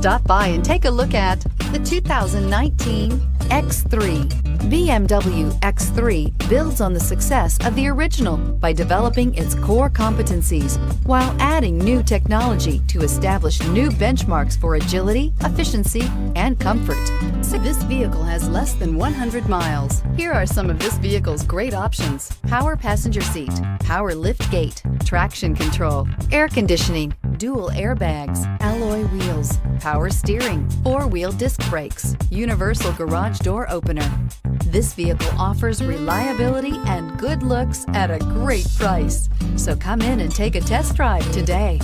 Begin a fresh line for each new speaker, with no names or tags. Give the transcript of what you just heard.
Stop by and take a look at the 2019 X3. BMW X3 builds on the success of the original by developing its core competencies while adding new technology to establish new benchmarks for agility, efficiency, and comfort. This vehicle has less than 100 miles. Here are some of this vehicle's great options: power passenger seat, power lift gate, traction control, air conditioning, dual airbags, alloy wheels, power steering, four-wheel disc brakes, universal garage door opener. This vehicle offers reliability and good looks at a great price. So come in and take a test drive today.